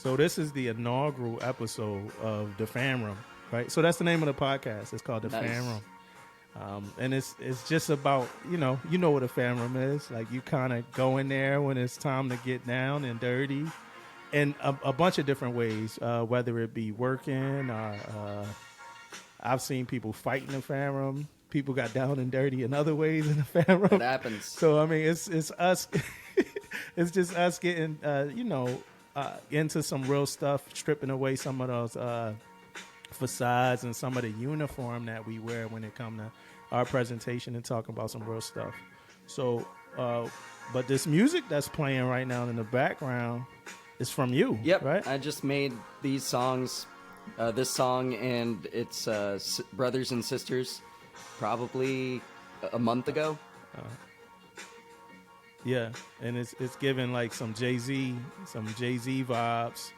So this is the inaugural episode of the Fan Room, right? So that's the name of the podcast. It's called the Fan Nice. Room. And it's just about, you know what a fan room is. Like, you kind of go in there when it's time to get down and dirty in a bunch of different ways, whether it be working or I've seen people fight in the fan room. People got down and dirty in other ways in the fan It room. happens. So, I mean, it's us. It's just us getting, into some real stuff, stripping away some of those facades and some of the uniform that we wear when it comes to our presentation and talking about some real stuff. So, but this music that's playing right now in the background is from you, Yep. right? I just made these songs, this song and its brothers and sisters, probably a month ago. Yeah, and it's giving like some Jay-Z vibes,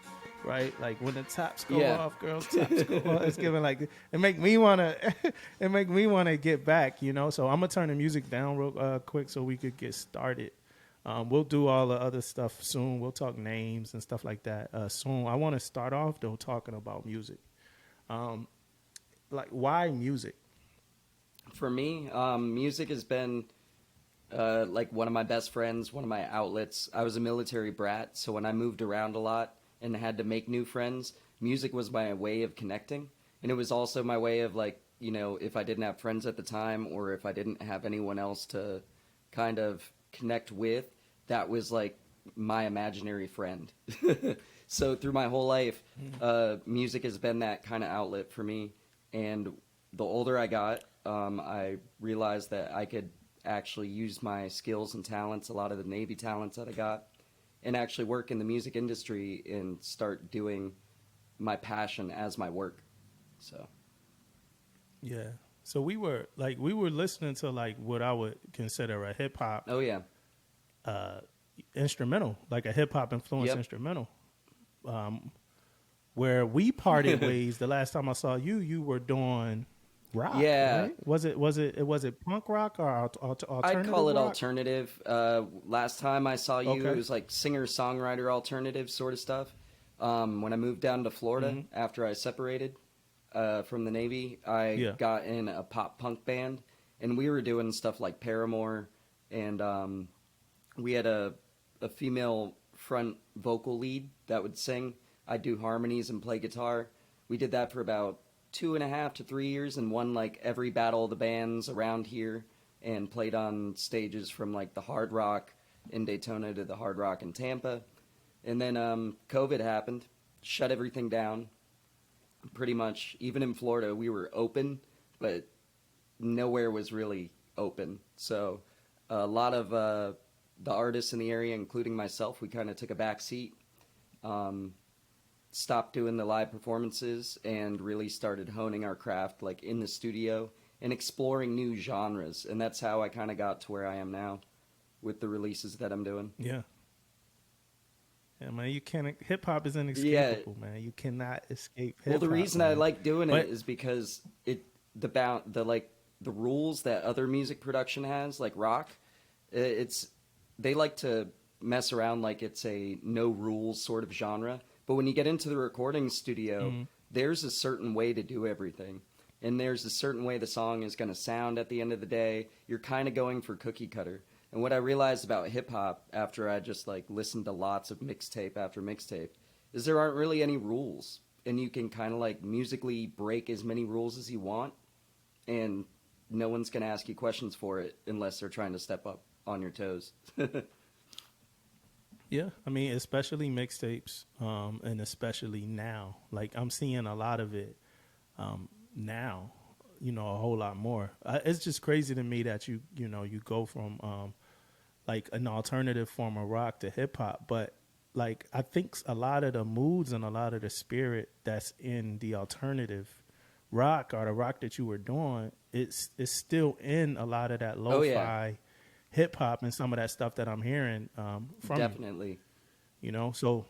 right? Like when the tops go off, girls tops go off. It's giving like it make me wanna get back, So I'm gonna turn the music down real quick so we could get started. We'll do all the other stuff soon. We'll talk names and stuff like that soon. I want to start off though talking about music. Like, why music? For me, music has been like one of my best friends, one of my outlets. I was a military brat, so when I moved around a lot and had to make new friends, music was my way of connecting. And it was also my way of, like, if I didn't have friends at the time or if I didn't have anyone else to kind of connect with, that was like my imaginary friend. So through my whole life, music has been that kind of outlet for me. And the older I got, I realized that I could actually use my skills and talents, a lot of the Navy talents that I got, and actually work in the music industry and start doing my passion as my work. So Yeah. So we were listening to like what I would consider a hip hop oh yeah, instrumental, like a hip hop influence Yep. instrumental. Where we parted ways the last time I saw you, you were doing rock. Yeah. Right? Was it punk rock or alternative? I'd call it rock? alternative. Last time I saw you, Okay. it was like singer-songwriter alternative sort of stuff. When I moved down to Florida after I separated from the Navy, I got in a pop-punk band, and we were doing stuff like Paramore, and we had a female front vocal lead that would sing. I'd do harmonies and play guitar. We did that for about 2.5 to 3 years and won like every battle of the bands around here and played on stages from like the Hard Rock in Daytona to the Hard Rock in Tampa. And then COVID happened, shut everything down. Pretty much, even in Florida, we were open, but nowhere was really open. So a lot of the artists in the area, including myself, we kind of took a back seat. Stopped doing the live performances and really started honing our craft like in the studio and exploring new genres, and that's how I kind of got to where I am now with the releases that I'm doing. Yeah, man, you can't. Hip hop is inescapable, man. You cannot escape hip hop. Well, the reason man. I like doing it is because the rules that other music production has, like rock, they like to mess around like it's a no rules sort of genre. But when you get into the recording studio, there's a certain way to do everything. And there's a certain way the song is going to sound at the end of the day. You're kind of going for cookie cutter. And what I realized about hip hop after I just like listened to lots of mixtape after mixtape is there aren't really any rules. And you can kind of like musically break as many rules as you want. And no one's going to ask you questions for it unless they're trying to step up on your toes. Yeah, I mean, especially mixtapes, and especially now. Like, I'm seeing a lot of it now, a whole lot more. It's just crazy to me that you go from like an alternative form of rock to hip hop, but like I think a lot of the moods and a lot of the spirit that's in the alternative rock or the rock that you were doing, it's still in a lot of that lo-fi hip hop and some of that stuff that I'm hearing from Definitely. So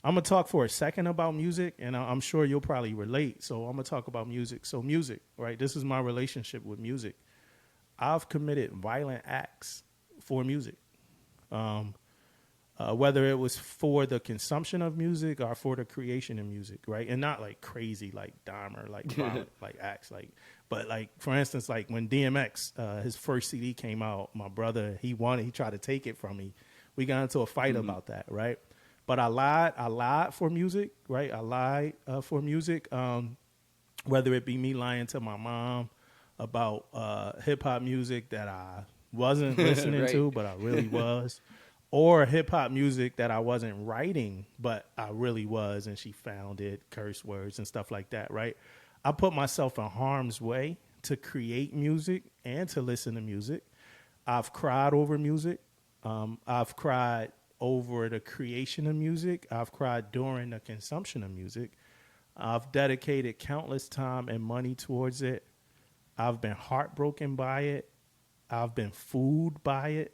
I'm gonna talk for a second about music, and I'm sure you'll probably relate. So I'm gonna talk about music. So music, right? This is my relationship with music. I've committed violent acts for music. whether it was for the consumption of music or for the creation of music, right? And not like crazy, like Dahmer, like violent, like acts, like. But like for instance, like when DMX, his first CD came out, my brother he tried to take it from me. We got into a fight about that, right? But I lied for music, right? I lied for music, whether it be me lying to my mom about hip hop music that I wasn't listening right. to, but I really was. Or hip hop music that I wasn't writing, but I really was, and she found it, curse words and stuff like that, right? I put myself in harm's way to create music and to listen to music. I've cried over music. I've cried over the creation of music. I've cried during the consumption of music. I've dedicated countless time and money towards it. I've been heartbroken by it. I've been fooled by it.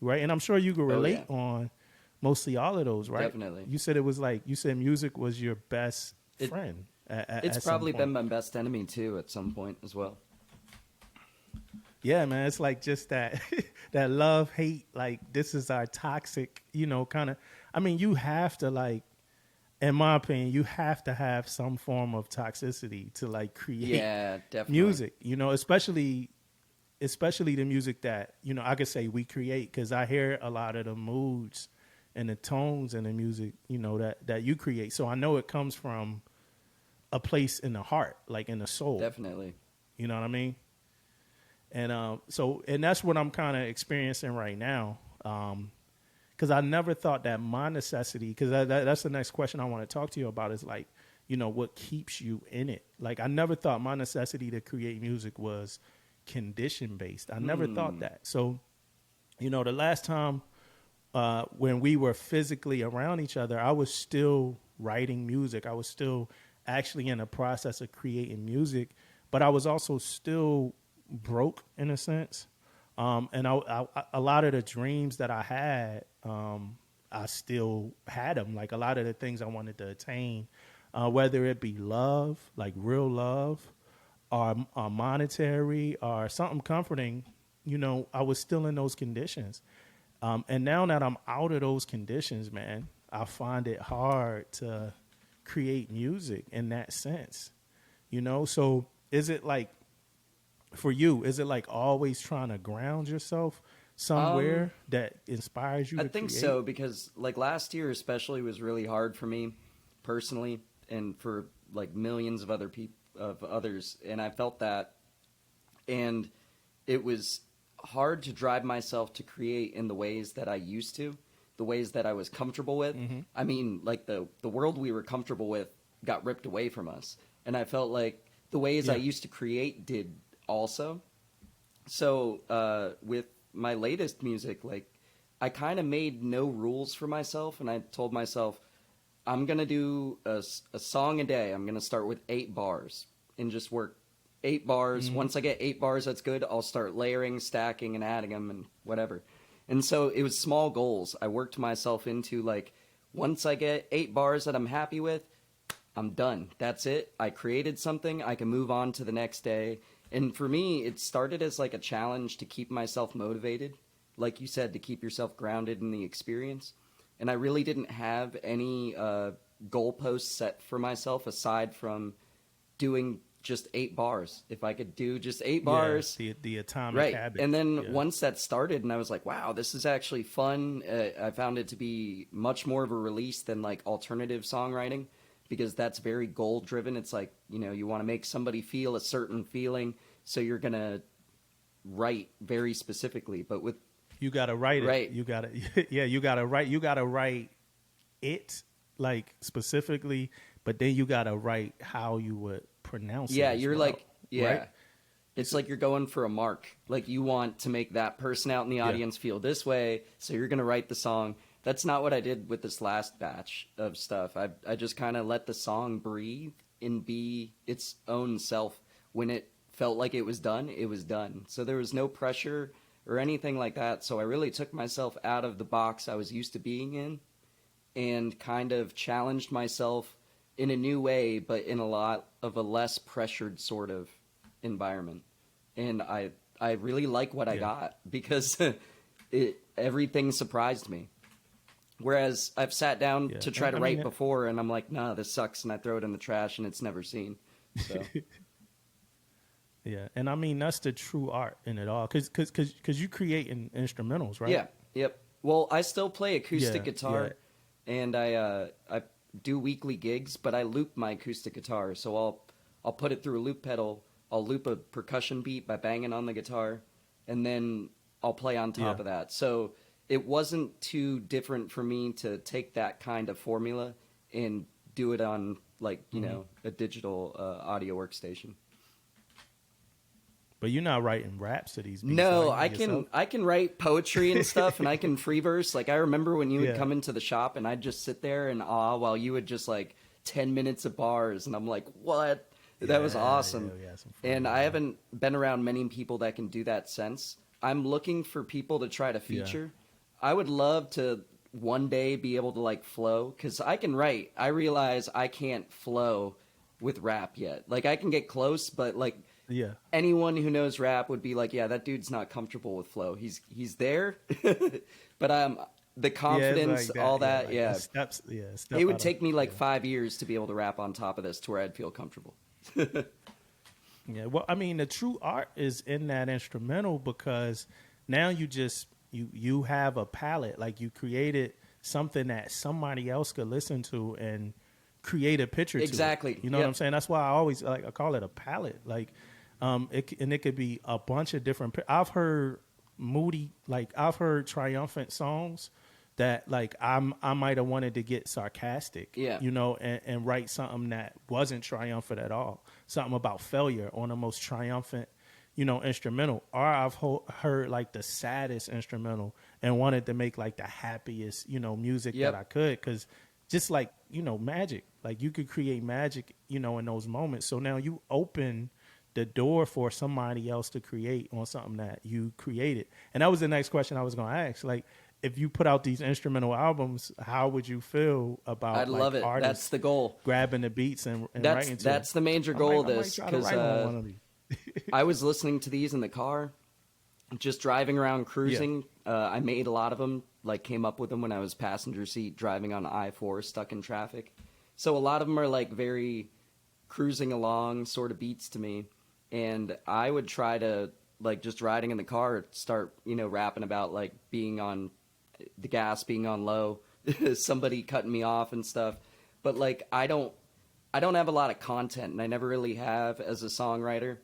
Right. And I'm sure you can relate on mostly all of those, right? Definitely. You said it was like, you said music was your best friend. It's probably been my best enemy too at some point as well. Yeah, man. It's like just that, that love, hate, like this is our toxic, kind of, I mean, you have to like, in my opinion, you have to have some form of toxicity to like create music, especially the music that, I could say we create, because I hear a lot of the moods and the tones in the music, that you create. So I know it comes from a place in the heart, like in the soul. Definitely. You know what I mean? And and that's what I'm kind of experiencing right now. Because I never thought that my necessity, because that's the next question I want to talk to you about, is like, what keeps you in it? Like, I never thought my necessity to create music was condition based. I never thought that. So, the last time when we were physically around each other, I was still writing music. I was still actually in the process of creating music, but I was also still broke in a sense. And a lot of the dreams that I had, I still had them. Like a lot of the things I wanted to attain, whether it be love, like real love, or monetary, or something comforting, I was still in those conditions. And now that I'm out of those conditions, man, I find it hard to create music in that sense, So is it like, for you, is it like always trying to ground yourself somewhere that inspires you to create? I think so, because like last year especially was really hard for me personally, and for like millions of others, and I felt that, and it was hard to drive myself to create in the ways that I used to, the ways that I was comfortable with. I mean, like the world we were comfortable with got ripped away from us, and I felt like the ways I used to create did also. So with my latest music, like I kind of made no rules for myself, and I told myself, I'm going to do a song a day. I'm going to start with 8 bars and just work 8 bars. Once I get 8 bars, that's good. I'll start layering, stacking, and adding them and whatever. And so it was small goals. I worked myself into like, once I get 8 bars that I'm happy with, I'm done. That's it. I created something. I can move on to the next day. And for me, it started as like a challenge to keep myself motivated. Like you said, to keep yourself grounded in the experience. And I really didn't have any goalposts set for myself aside from doing just 8 bars. If I could do just 8 bars. The atomic habit. And then once that started, and I was like, wow, this is actually fun. I found it to be much more of a release than like alternative songwriting, because that's very goal driven. It's like, you want to make somebody feel a certain feeling, so you're going to write very specifically. But with you got to write it. Right. You got to you got to write it like specifically, but then you got to write how you would pronounce it. Yeah, you're like right? It's like you're going for a mark. Like you want to make that person out in the audience feel this way, so you're going to write the song. That's not what I did with this last batch of stuff. I just kind of let the song breathe and be its own self. When it felt like it was done, it was done. So there was no pressure or anything like that. So I really took myself out of the box I was used to being in and kind of challenged myself in a new way, but in a lot of a less pressured sort of environment. And I really like what I got, because everything surprised me. Whereas I've sat down to try to write before, and I'm like, nah, this sucks, and I throw it in the trash, and it's never seen. So. Yeah, and I mean that's the true art in it all, because you create instrumentals, right? Yeah, yep. Well, I still play acoustic guitar, and I do weekly gigs, but I loop my acoustic guitar, so I'll put it through a loop pedal. I'll loop a percussion beat by banging on the guitar, and then I'll play on top of that. So it wasn't too different for me to take that kind of formula and do it on, like, you know, a digital audio workstation. But you're not writing raps to these beats. No, I can write poetry and stuff, and I can free verse. Like, I remember when you would come into the shop, and I'd just sit there in awe while you would just, like, 10 minutes of bars, and I'm like, what? That was awesome. And I haven't been around many people that can do that since. I'm looking for people to try to feature. I would love to one day be able to, like, flow, because I can write. I realize I can't flow with rap yet. Like, I can get close, but, like, anyone who knows rap would be like, yeah, that dude's not comfortable with flow. He's there, but the confidence, like that, all that, steps, it would take me like 5 years to be able to rap on top of this to where I'd feel comfortable. Yeah, well, I mean, the true art is in that instrumental, because now you have a palette. Like, you created something that somebody else could listen to and create a picture exactly. to it. You know what I'm saying? That's why I always I call it a palette. Like, it could be a bunch of different. I've heard moody, like I've heard triumphant songs that, like, I might have wanted to get sarcastic, you know, and write something that wasn't triumphant at all, something about failure on the most triumphant, you know, instrumental. Or I've heard like the saddest instrumental and wanted to make like the happiest, you know, music that I could, because just like, you know, magic, like you could create magic, you know, in those moments. So now you open the door for somebody else to create on something that you created. And that was the next question I was going to ask. Like, if you put out these instrumental albums, how would you feel about I'd love it. That's the goal. Grabbing the beats and writing to That's the major goal of this. Because I was listening to these in the car, just driving around cruising. I made a lot of them, like came up with them when I was passenger seat driving on I-4 stuck in traffic. So a lot of them are like very cruising along sort of beats to me. And I would try to, like, just riding in the car, start, you know, rapping about, like, being on the gas, being on low, somebody cutting me off and stuff. But, like, I don't have a lot of content, and I never really have, as a songwriter,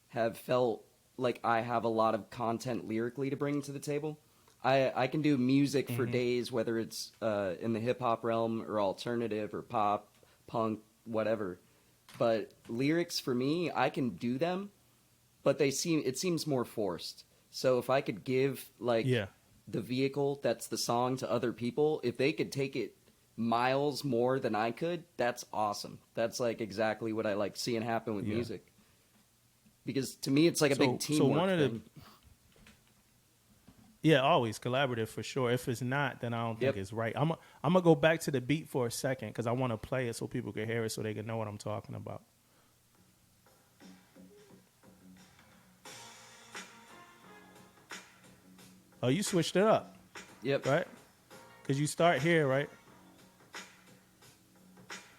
have felt like I have a lot of content lyrically to bring to the table. I can do music for days, whether it's in the hip-hop realm or alternative or pop, punk, whatever. But lyrics, for me, I can do them, but it seems more forced. So if I could give, like, the vehicle that's the song to other people, if they could take it miles more than I could, that's awesome. That's, like, exactly what I like seeing happen with music. Because to me, it's like a big teamwork thing. Yeah, always collaborative for sure. If it's not, then I don't think it's right. I'm gonna go back to the beat for a second, because I want to play it so people can hear it, so they can know what I'm talking about. Oh, you switched it up. Yep. Right? Because you start here, right?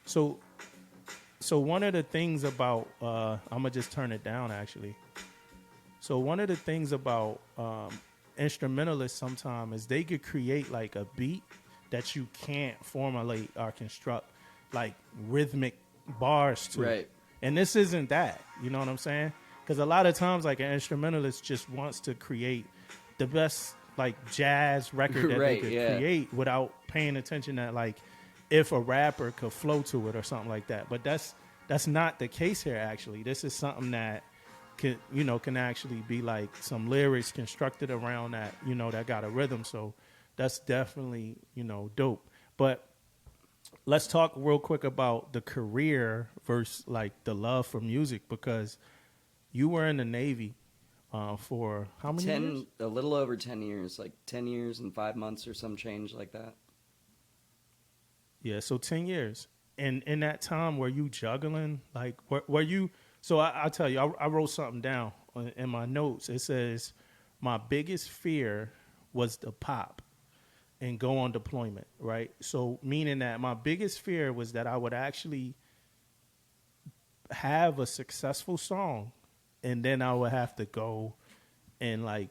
So one of the things about I'm gonna just turn it down actually. So one of the things about instrumentalists sometimes is they could create like a beat that you can't formulate or construct like rhythmic bars to. Right. And this isn't that, you know what I'm saying? Because a lot of times like an instrumentalist just wants to create the best like jazz record that they could create without paying attention that like if a rapper could flow to it or something like that. But that's not the case here actually. This is something that can actually be like some lyrics constructed around that, you know, that got a rhythm. So that's definitely, you know, dope. But let's talk real quick about the career versus like the love for music, because you were in the Navy for how many years? A little over 10 years, like 10 years and 5 months or some change like that. Yeah, so 10 years. And in that time, were you juggling? Like, were you... So I'll tell you, I wrote something down in my notes. It says, my biggest fear was the pop. and go on deployment, right? So meaning that my biggest fear was that I would actually have a successful song and then I would have to go and like,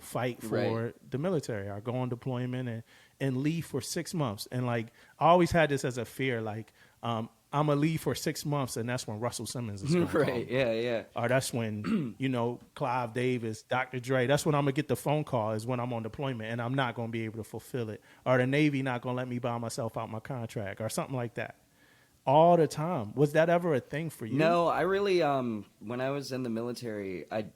fight for Right. the military or go on deployment and leave for 6 months. And like, I always had this as a fear, like, I'm gonna leave for 6 months and that's when Russell Simmons is gonna call Right. me. Yeah. Yeah. Or that's when, Clive Davis, Dr. Dre, that's when I'm gonna get the phone call is when I'm on deployment and I'm not gonna be able to fulfill it. Or the Navy not gonna let me buy myself out my contract or something like that. All the time. Was that ever a thing for you? No, I really when I was in the military, I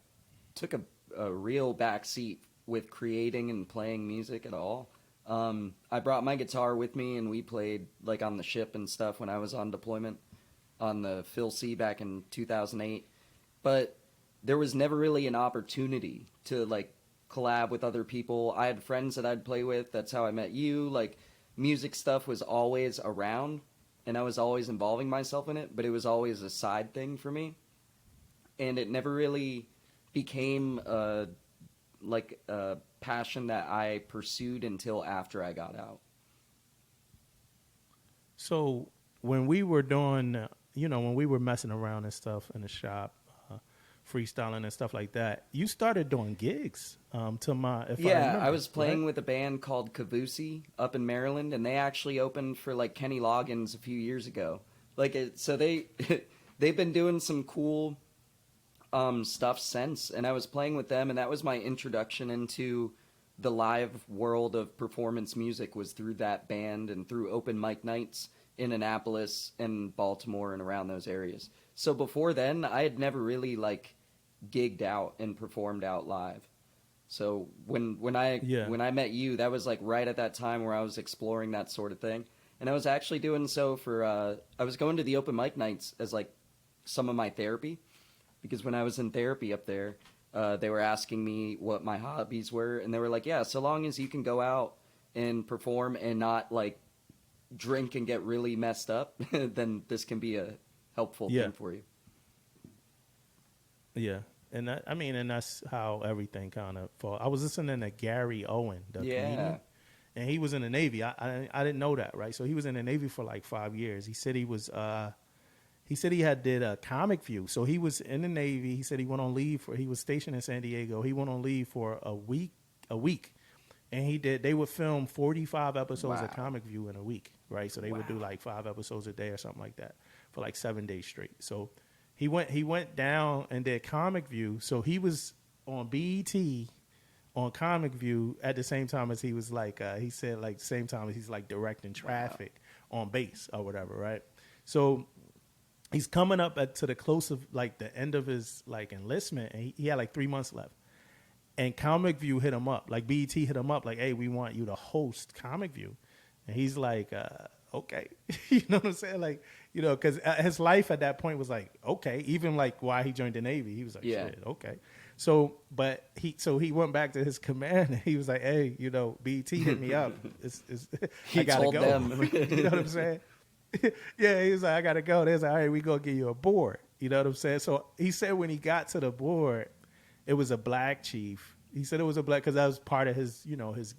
took a real back seat with creating and playing music at all. I brought my guitar with me and we played like on the ship and stuff when I was on deployment on the Phil C back in 2008. But there was never really an opportunity to like collab with other people. I had friends that I'd play with. That's how I met you. Like music stuff was always around and I was always involving myself in it, but it was always a side thing for me. And it never really became like a passion that I pursued until after I got out. So when we were doing, when we were messing around and stuff in the shop, freestyling and stuff like that, you started doing gigs. If I remember, I was playing right? with a band called Kavusi up in Maryland, and they actually opened for like Kenny Loggins a few years ago. So they they've been doing some cool stuff since, and I was playing with them, and that was my introduction into the live world of performance music was through that band and through open mic nights in Annapolis and Baltimore and around those areas. So before then, I had never really like gigged out and performed out live. So when I met you, that was like right at that time where I was exploring that sort of thing, and I was actually doing so for I was going to the open mic nights as like some of my therapy, because when I was in therapy up there, they were asking me what my hobbies were, and they were like, yeah, so long as you can go out and perform and not like drink and get really messed up, then this can be a helpful thing for you. Yeah. And that's how everything kind of fall. I was listening to Gary Owen, the comedian, and he was in the Navy. I didn't know that, right? So he was in the Navy for like 5 years. He said he had did a Comic View. So he was in the Navy. He said he went on leave he was stationed in San Diego. He went on leave for a week, and they would film 45 episodes of Comic View in a week, right? So they would do like 5 episodes a day or something like that for like 7 days straight. So he went down and did Comic View. So he was on BET on Comic View at the same time as he was like he said like same time as he's like directing traffic on base or whatever, right? So he's coming up to the close of like the end of his like enlistment, and he had like 3 months left. And Comic View hit him up, like BET hit him up, like, hey, we want you to host Comic View. And he's like, okay. You know what I'm saying? Like, because his life at that point was like, okay. Even like why he joined the Navy, he was like, shit, okay. So, he went back to his command and he was like, hey, BET hit me up. I gotta go. Them. You know what I'm saying? Yeah, he was like, I gotta go. They was like, all right, we gonna give you a board. You know what I'm saying? So he said when he got to the board, it was a black chief. He said it was a black because that was part of his,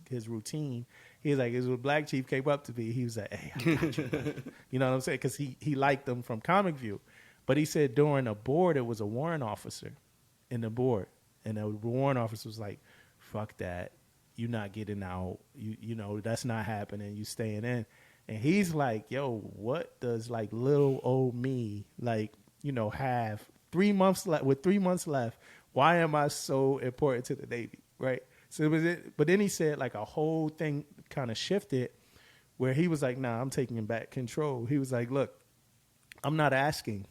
his routine. He was like, it was a black chief came up to me. He was like, hey, I got you. You know what I'm saying? Because he liked them from Comic View. But he said during the board, it was a warrant officer in the board. And the warrant officer was like, fuck that. You're not getting out. That's not happening. You staying in. And he's like, yo, what does like little old me have 3 months left with 3 months left? Why am I so important to the Navy, right? So it was it. But then he said like a whole thing kind of shifted where he was like, nah, I'm taking back control. He was like, look, I'm not asking,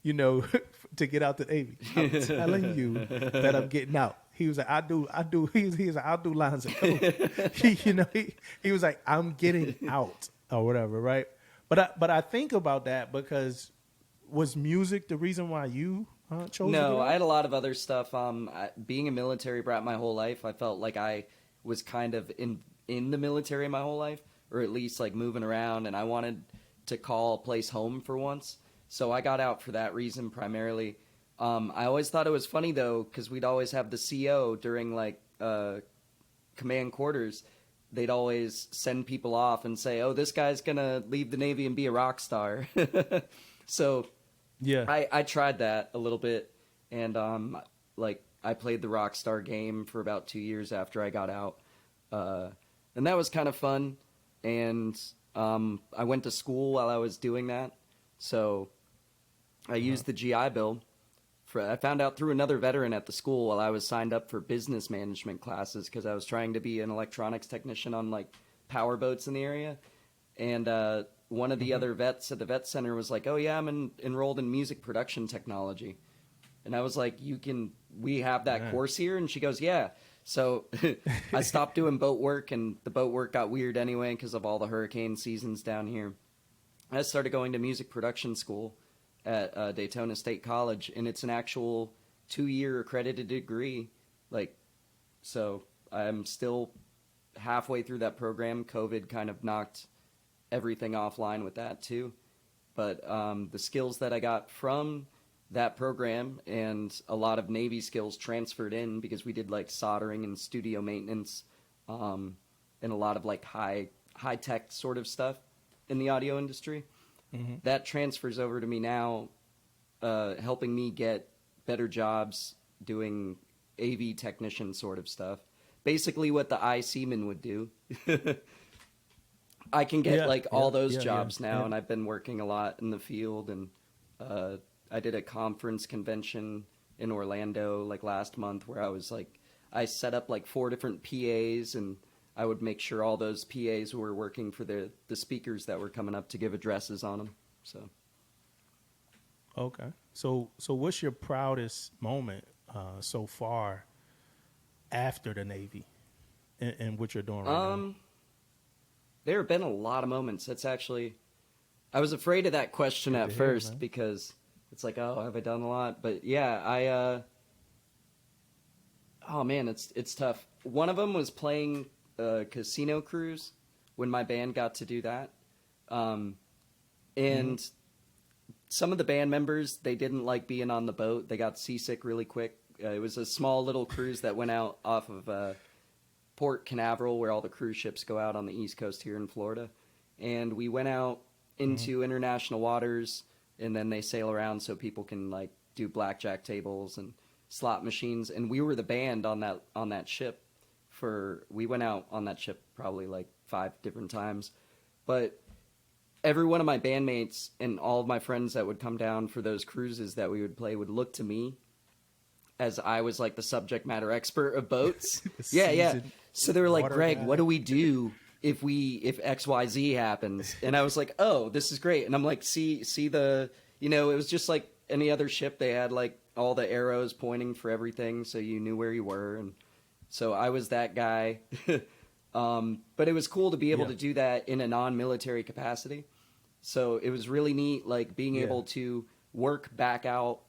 to get out the Navy. I'm telling you that I'm getting out. He was like, I do. He's like, I'll do lines of code. He was like, I'm getting out or whatever, right? But I think about that because was music the reason why you chose? No, I had a lot of other stuff. Being a military brat my whole life, I felt like I was kind of in the military my whole life, or at least like moving around, and I wanted to call a place home for once. So I got out for that reason primarily. I always thought it was funny though, because we'd always have the CO during like command quarters, they'd always send people off and say, "Oh, this guy's gonna leave the Navy and be a rock star." So Yeah. I tried that a little bit, and like I played the rock star game for about 2 years after I got out, and that was kind of fun. And I went to school while I was doing that, so I used the GI Bill. I found out through another veteran at the school while I was signed up for business management classes because I was trying to be an electronics technician on like power boats in the area. And one of the other vets at the vet center was like, "Oh yeah, I'm enrolled in music production technology." And I was like, we have that course here? And she goes, "Yeah." So I stopped doing boat work, and the boat work got weird anyway because of all the hurricane seasons down here. I started going to music production school at Daytona State College, and it's an actual 2-year accredited degree. Like, so I'm still halfway through that program. COVID kind of knocked everything offline with that too. But the skills that I got from that program and a lot of Navy skills transferred in because we did like soldering and studio maintenance and a lot of like high tech sort of stuff in the audio industry. That transfers over to me now, helping me get better jobs doing AV technician sort of stuff. Basically what the eye seaman would do. I can get all those jobs now, and I've been working a lot in the field. And I did a conference convention in Orlando like last month where I set up like 4 different PAs, and I would make sure all those PAs were working for the speakers that were coming up to give addresses on them. So, okay. So what's your proudest moment so far after the Navy and what you're doing right now? There have been a lot of moments. That's actually, I was afraid of that question at first because it's like, oh, have I done a lot? But yeah, oh man, it's tough. One of them was playing Casino Cruise when my band got to do that. And some of the band members, they didn't like being on the boat. They got seasick really quick. It was a small little cruise that went out off of Port Canaveral, where all the cruise ships go out on the East Coast here in Florida. And we went out into international waters, and then they sail around so people can like do blackjack tables and slot machines. And we were the band on that ship. We went out on that ship probably like 5 different times. But every one of my bandmates and all of my friends that would come down for those cruises that we would play would look to me as I was like the subject matter expert of boats. Yeah. So they were like, "Greg, what do we do if XYZ happens?" And I was like, "Oh, this is great." And I'm like, see the, it was just like any other ship. They had like all the arrows pointing for everything, so you knew where you were. And so I was that guy. But it was cool to be able to do that in a non-military capacity. So it was really neat, like being able to work back out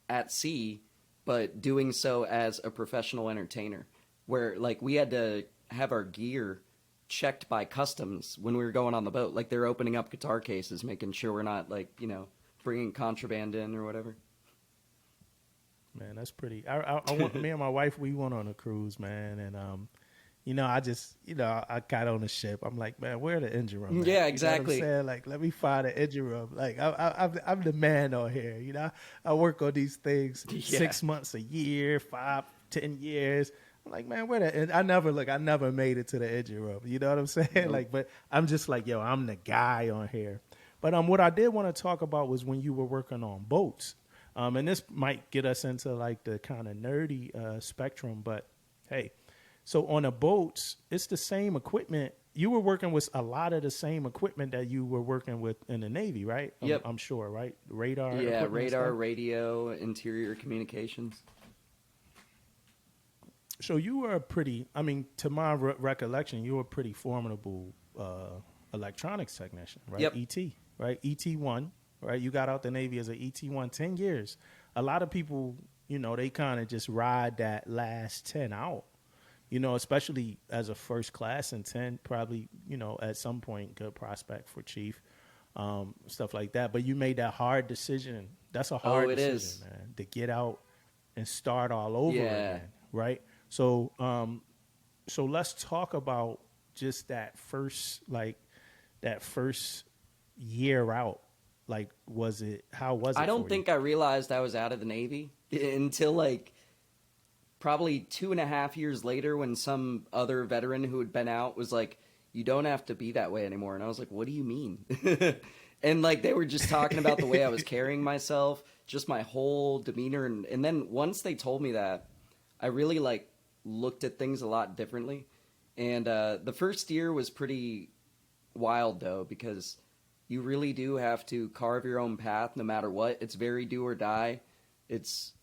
at sea, but doing so as a professional entertainer, where like we had to have our gear checked by customs when we were going on the boat. Like they're opening up guitar cases, making sure we're not like, bringing contraband in or whatever. Man, that's pretty. Me and my wife, we went on a cruise, man, and I just, I got on the ship. I'm like, man, where the engine room at? Yeah, exactly. You know what I'm saying? Like, let me find an engine room. Like, I'm the man on here. I work on these things 6 months, a year, 5, 10 years. I'm like, man, where the? I never made it to the engine room. You know what I'm saying? Nope. Like, but I'm just like, yo, I'm the guy on here. But what I did want to talk about was when you were working on boats. And this might get us into like the kind of nerdy spectrum, but hey. So on the boats, it's the same equipment. You were working with a lot of the same equipment that you were working with in the Navy, right? Yep. I'm sure, right? Radar. Yeah, radar, radio, interior communications. So you were to my recollection, you were a pretty formidable electronics technician, right? Yep. ET, right? ET1, right? You got out the Navy as an ET1, 10 years. A lot of people, they kind of just ride that last 10 out. Especially as a first class in 10, probably, at some point, good prospect for chief, stuff like that. But you made that hard decision. That's a hard decision, man, to get out and start all over again, right? So so let's talk about just that first year out. Like, how was I it don't for you? think I realized I was out of the Navy until like probably 2.5 years later when some other veteran who had been out was like, "You don't have to be that way anymore." And I was like, "What do you mean?" And like they were just talking about the way I was carrying myself, just my whole demeanor. And then once they told me that, I really like looked at things a lot differently. And the first year was pretty wild though, because you really do have to carve your own path no matter what. It's very do or die. It's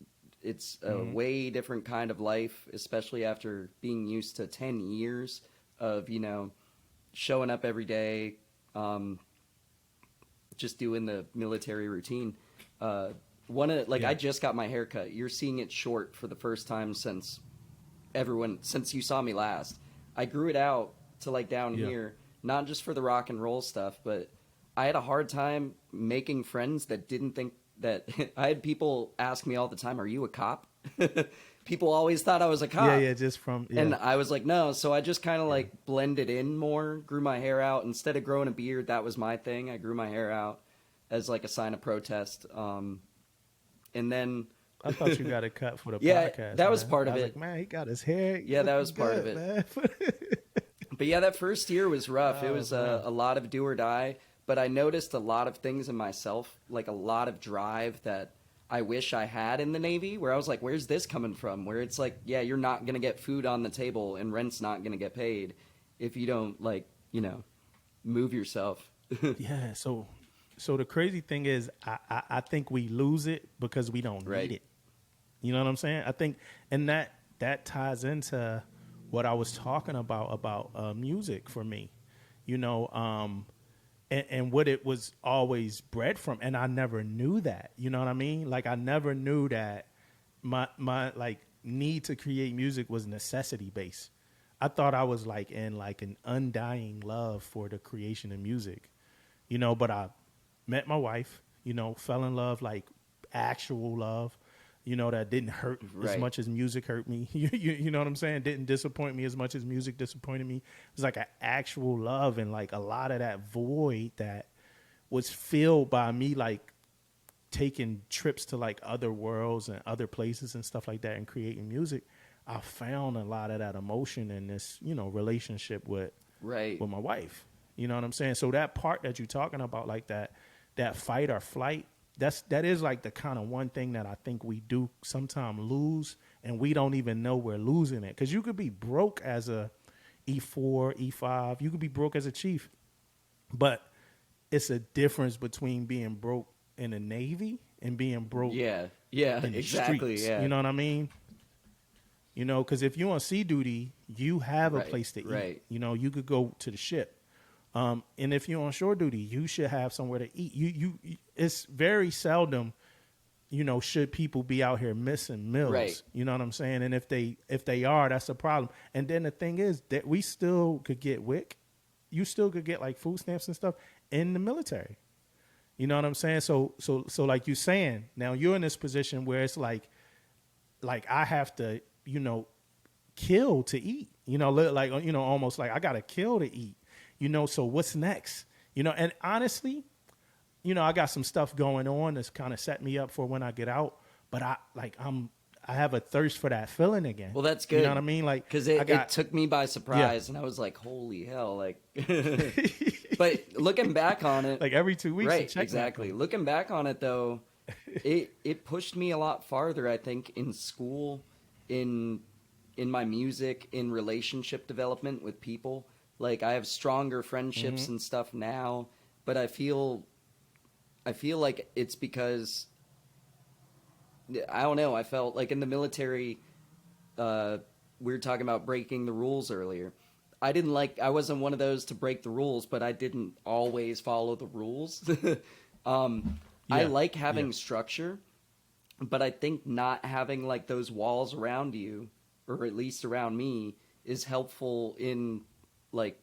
it's a way different kind of life, especially after being used to 10 years of, showing up every day, just doing the military routine. I Yeah. just got my hair cut. You're seeing it short for the first time since you saw me last. I grew it out to like down Yeah. here, not just for the rock and roll stuff, but I had a hard time making friends that didn't think that I had people ask me all the time, "Are you a cop?" People always thought I was a Yeah, cop. yeah, just from And yeah. I was like, no. So I just kind of Yeah. like blended in more, grew my hair out. Instead of growing a beard, that was my thing. I grew my hair out as like a sign of protest. And then, I thought you got it cut for the yeah, podcast, that was man. part I of was like, it. man, he got his hair Yeah, that was looking part of good, it. man. But yeah, that first year was rough. It Oh was man. a lot of do or die. But I noticed a lot of things in myself, like a lot of drive that I wish I had in the Navy, where I was like, where's this coming from? Where it's like, yeah, you're not going to get food on the table and rent's not going to get paid if you don't, like, move yourself. Yeah. So the crazy thing is, I think we lose it because we don't need Right. it. You know what I'm saying? I think, and that ties into what I was talking about music for me. You know, and what it was always bred from, and I never knew that. You know what I mean? Like I never knew that my like need to create music was necessity based. I thought I was like in like an undying love for the creation of music, but I met my wife, fell in love, like actual love, that didn't hurt as Right. much as music hurt me. You know what I'm saying? Didn't disappoint me as much as music disappointed me. It was like an actual love, and like a lot of that void that was filled by me, like taking trips to like other worlds and other places and stuff like that and creating music. I found a lot of that emotion in this, relationship with Right. my wife. You know what I'm saying? So that part that you're talking about, like that fight or flight, that is like the kind of one thing that I think we do sometimes lose, and we don't even know we're losing it. Because you could be broke as a E4, E5, you could be broke as a chief, but it's a difference between being broke in the Navy and being broke Yeah. Yeah, in the exactly. streets. Yeah. You know what I mean? Because if you're on sea duty, you have a Right. place to eat. Right. You could go to the ship. And if you're on shore duty, you should have somewhere to eat. It's very seldom, should people be out here missing meals. Right. You know what I'm saying? And if they are, that's a problem. And then the thing is that we still could get WIC. You still could get like food stamps and stuff in the military. You know what I'm saying? So like you saying, now you're in this position where it's like I have to, kill to eat. Almost like I gotta kill to eat. So what's next? And honestly, I got some stuff going on that's kind of set me up for when I get out. But I have a thirst for that feeling again. Well, that's good. You know what I mean? Like, because it took me by surprise, and I was like, "Holy hell!" Like, but looking back on it, like every 2 weeks, right? Exactly. Looking back on it, though, it pushed me a lot farther. I think in school, in my music, in relationship development with people. Like, I have stronger friendships and stuff now, but I feel like it's because I don't know. I felt like in the military, we were talking about breaking the rules earlier. I wasn't one of those to break the rules, but I didn't always follow the rules. I like having structure, but I think not having like those walls around you, or at least around me, is helpful in like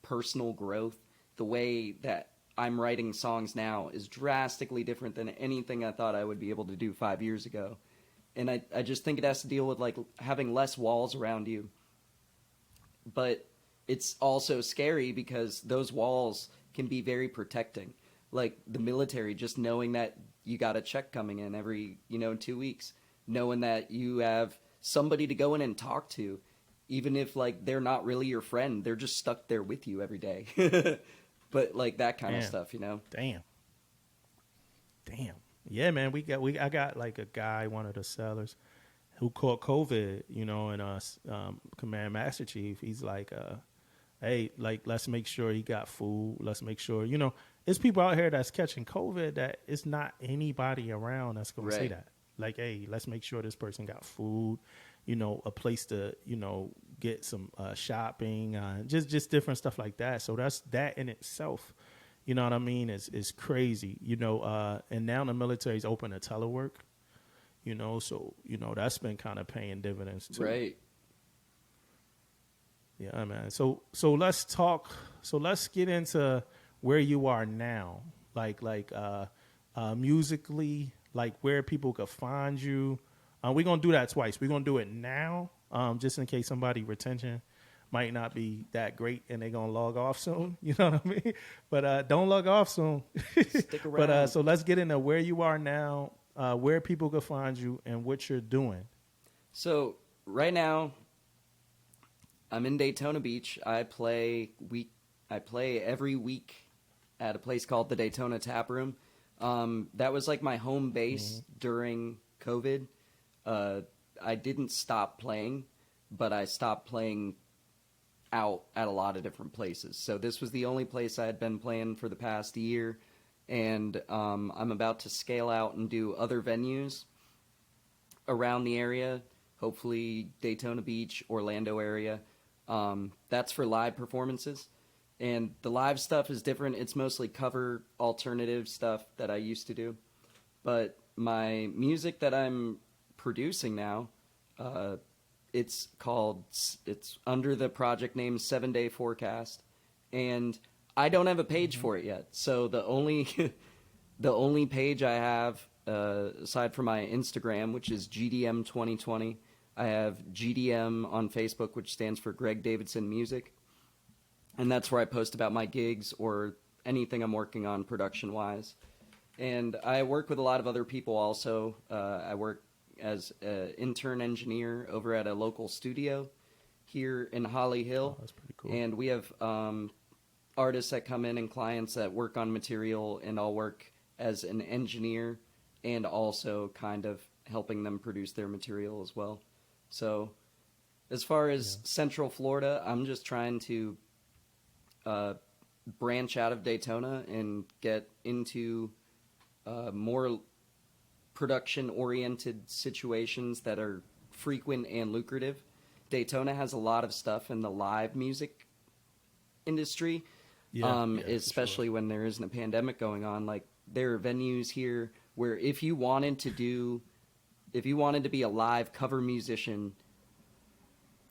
personal growth. The way that I'm writing songs now is drastically different than anything I thought I would be able to do 5 years ago. And I just think it has to deal with like having less walls around you but it's also scary because those walls can be very protecting. Like the military, just knowing that you got a check coming in every, 2 weeks, knowing that you have somebody to go in and talk to, even if like they're not really your friend, they're just stuck there with you every day. But like that kind of stuff, Damn. Yeah, man, I got like a guy, one of the sellers, who caught COVID, and Command Master Chief. He's like, hey, like, let's make sure he got food. Let's make sure, there's people out here that's catching COVID that it's not anybody around that's going to say that. Like, hey, let's make sure this person got food, a place to, get some shopping, just different stuff like that. So that in itself, you know what I mean, is crazy, and now the military's open to telework, so, that's been kind of paying dividends too. Right. Yeah, man. So let's talk. So let's get into where you are now, like musically, like where people could find you. We're gonna do that twice. We're gonna do it now, just in case somebody retention might not be that great and they're gonna log off soon. You know what I mean? But don't log off soon. Stick around. But so let's get into where you are now, where people could find you, and what you're doing. So right now, I'm in Daytona Beach. I play every week at a place called the Daytona Tap Room. That was like my home base during COVID. I didn't stop playing, but I stopped playing out at a lot of different places. So this was the only place I had been playing for the past year, and I'm about to scale out and do other venues around the area, hopefully Daytona Beach, Orlando area. That's for live performances. And the live stuff is different. It's mostly cover alternative stuff that I used to do. But my music that I'm producing now, it's under the project name 7 Day Forecast. And I don't have a page for it yet. So the only page I have, aside from my Instagram, which is GDM 2020, I have GDM on Facebook, which stands for Greg Davidson Music. And that's where I post about my gigs or anything I'm working on production-wise. And I work with a lot of other people also. I work as an intern engineer over at a local studio here in Holly Hill. Oh, that's pretty cool. And we have artists that come in and clients that work on material, and I'll work as an engineer and also kind of helping them produce their material as well. So as far as Central Florida, I'm just trying to branch out of Daytona and get into more production-oriented situations that are frequent and lucrative. Daytona has a lot of stuff in the live music industry, especially when there isn't a pandemic going on. Like, there are venues here where if you wanted to be a live cover musician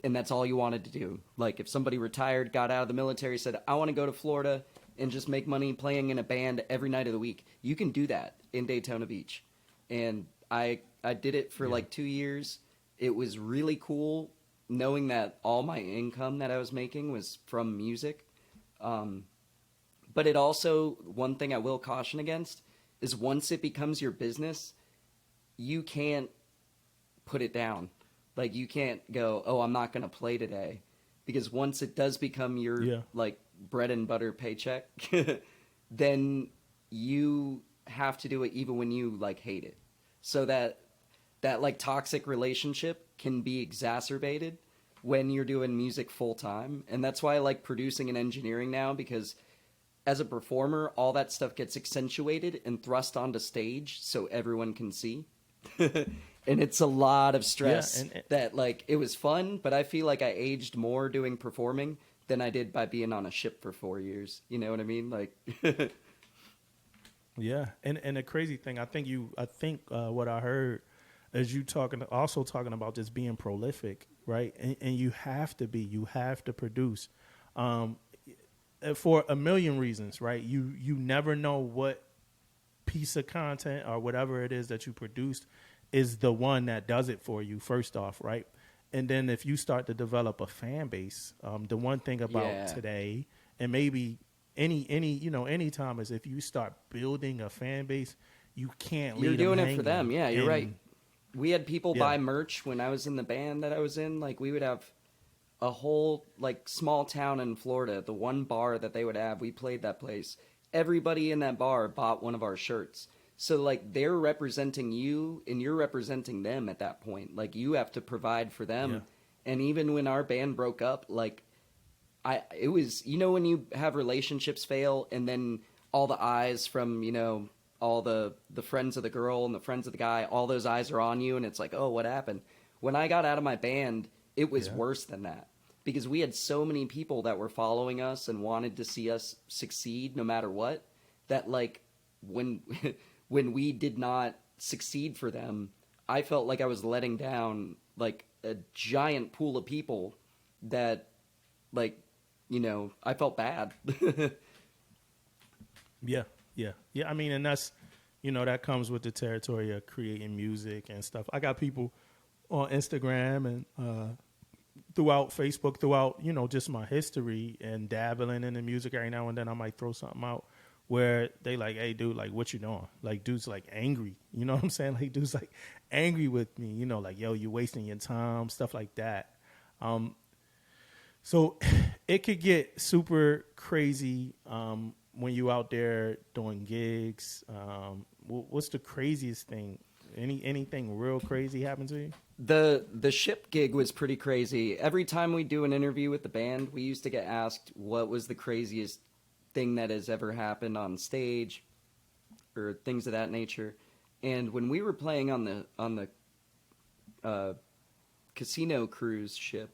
and that's all you wanted to do, like if somebody retired, got out of the military, said, I want to go to Florida and just make money playing in a band every night of the week, you can do that in Daytona Beach. And I did it for like 2 years. It was really cool knowing that all my income that I was making was from music. But it also, one thing I will caution against is once it becomes your business, you can't put it down. Like, you can't go, oh, I'm not going to play today. Because once it does become your, like, bread and butter paycheck, then you have to do it even when you, like, hate it. So that like, toxic relationship can be exacerbated when you're doing music full time. And that's why I like producing and engineering now, because as a performer, all that stuff gets accentuated and thrust onto stage so everyone can see. And it's a lot of stress that, like, it was fun, but I feel like I aged more doing performing than I did by being on a ship for 4 years. You know what I mean? Like, yeah. And the crazy thing, I think what I heard is you talking about just being prolific, right? And you have to produce, for a million reasons, right? You never know what piece of content or whatever it is that you produced is the one that does it for you, first off, right? And then if you start to develop a fan base, the one thing about today, and maybe any time, is if you start building a fan base, you can't leave them You're doing hanging. it for them. Yeah, you're right. We had people buy merch when I was in the band that I was in. Like, we would have a whole, like, small town in Florida. The one bar that they would have, we played that place. Everybody in that bar bought one of our shirts. So, like, they're representing you, and you're representing them at that point. Like, you have to provide for them. Yeah. And even when our band broke up, like, it was, when you have relationships fail, and then all the eyes from, all the friends of the girl and the friends of the guy, all those eyes are on you, and it's like, oh, what happened? When I got out of my band, it was worse than that. Because we had so many people that were following us and wanted to see us succeed no matter what, that, like, when... when we did not succeed for them, I felt like I was letting down, like, a giant pool of people that, like, I felt bad. Yeah. I mean, and that's, that comes with the territory of creating music and stuff. I got people on Instagram and throughout Facebook, throughout, just my history and dabbling in the music every now and then. I might throw something out where they like, hey, dude, like, what you doing? Like, dude's like angry. You know what I'm saying? Like, dude's like angry with me, like, yo, you wasting your time, stuff like that. So it could get super crazy when you out there doing gigs. What's the craziest thing? Anything real crazy happened to you? The ship gig was pretty crazy. Every time we do an interview with the band, we used to get asked what was the craziest thing that has ever happened on stage or things of that nature. And when we were playing on the casino cruise ship,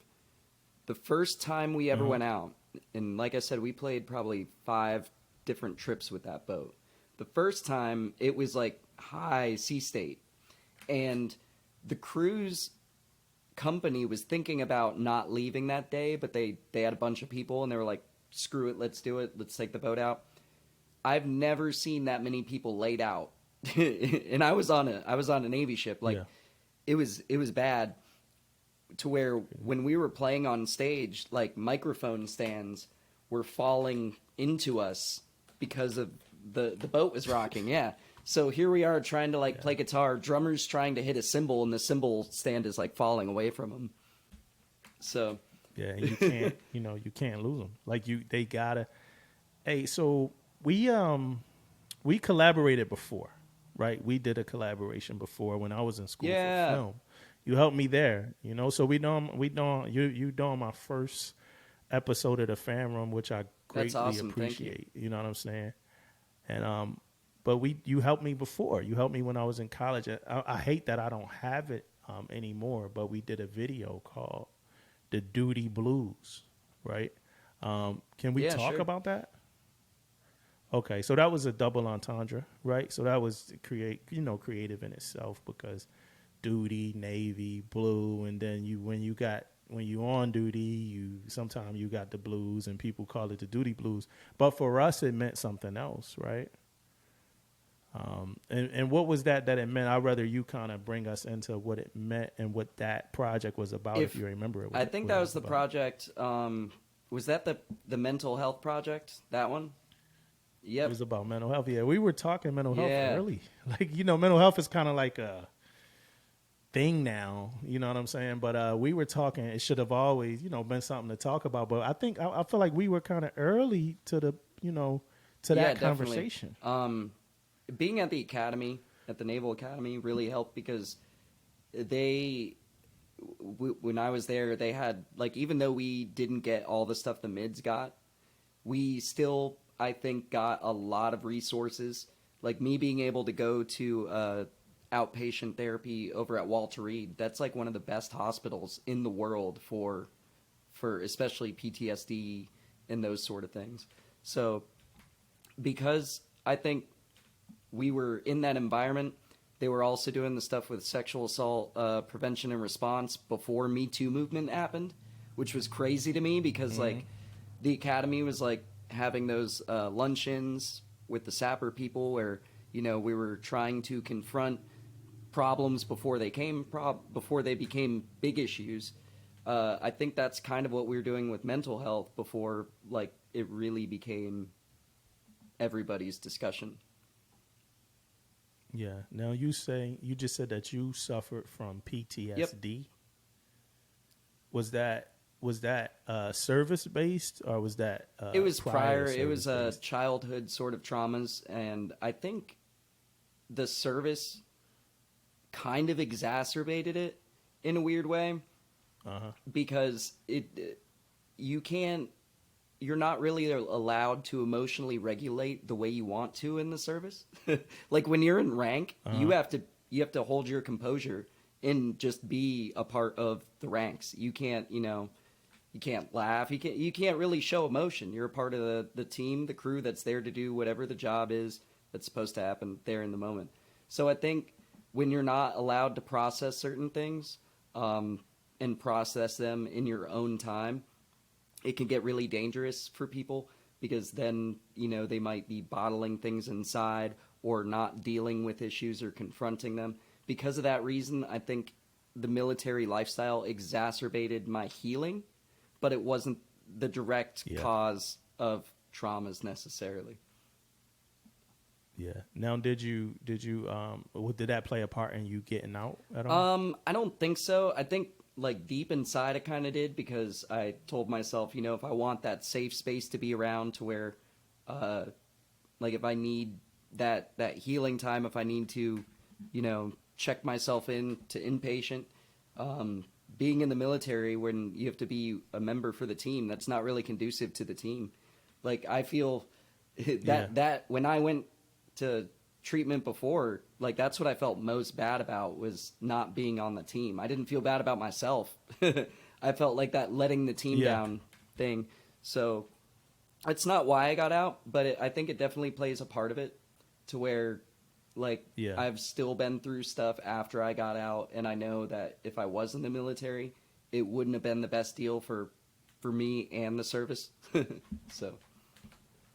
the first time we ever went out, and like I said, we played probably 5 different trips with that boat. The first time, it was like high sea state, and the cruise company was thinking about not leaving that day, but they had a bunch of people, and they were like, screw it, let's do it, let's take the boat out. I've never seen that many people laid out. And I was on a Navy ship. Like, it was bad, to where when we were playing on stage, like, microphone stands were falling into us because of the boat was rocking. Yeah. So here we are trying to, like, play guitar, drummers trying to hit a cymbal, and the cymbal stand is, like, falling away from them. So yeah, and you can't, you can't lose them. Like, they gotta. Hey, so we collaborated before, right? We did a collaboration before when I was in school for film. You helped me there, So you doing my first episode of the Fan Room, which I greatly appreciate. You know what I'm saying? And but you helped me before. You helped me when I was in college. I hate that I don't have it anymore. But we did a video called The Duty Blues, right? Can we talk about that? Okay, so that was a double entendre, right? So that was creative in itself, because duty, Navy, blue, and then when you on duty, sometimes you got the blues, and people call it the duty blues. But for us, it meant something else, right? And what was that it meant? I'd rather you kind of bring us into what it meant and what that project was about, if you remember it. I think that was the project. Was that the mental health project? That one? Yep. It was about mental health. Yeah, we were talking mental health early. Like, mental health is kind of like a thing now. You know what I'm saying? But we were talking. It should have always, been something to talk about. But I think I feel like we were kind of early to the, to that conversation. Being at the academy, at the Naval Academy, really helped, because when I was there, they had, like, even though we didn't get all the stuff the mids got, we still, I think, got a lot of resources. Like, me being able to go to outpatient therapy over at Walter Reed, that's like one of the best hospitals in the world for especially PTSD and those sort of things. So, because I think we were in that environment, they were also doing the stuff with sexual assault prevention and response before Me Too movement happened, which was crazy to me, because like, the academy was like having those luncheons with the sapper people where, we were trying to confront problems before they became big issues. I think that's kind of what we were doing with mental health before, like, it really became everybody's discussion. Yeah. Now you just said that you suffered from PTSD. Yep. Was that service based, or was that It was prior. It was service-based? childhood sort of traumas, and I think the service kind of exacerbated it in a weird way, because you're not really allowed to emotionally regulate the way you want to in the service. Like when you're in rank, you have to hold your composure and just be a part of the ranks. You can't, you can't laugh. You can't really show emotion. You're a part of the team, the crew that's there to do whatever the job is that's supposed to happen there in the moment. So I think when you're not allowed to process certain things, and process them in your own time, it can get really dangerous for people, because then, they might be bottling things inside or not dealing with issues or confronting them. Because of that reason, I think the military lifestyle exacerbated my healing, but it wasn't the direct cause of traumas necessarily. Yeah. Now, did that play a part in you getting out at all? I don't think so. I think, like, deep inside it kind of did, because I told myself, if I want that safe space to be around, to where, like, if I need that healing time, if I need to, check myself in to inpatient, being in the military when you have to be a member for the team, that's not really conducive to the team. Like, I feel that when I went to treatment before, like, that's what I felt most bad about, was not being on the team. I didn't feel bad about myself. I felt like that letting the team down thing. So it's not why I got out, but I think it definitely plays a part of it, to where, like, I've still been through stuff after I got out, and I know that if I was in the military, it wouldn't have been the best deal for me and the service. So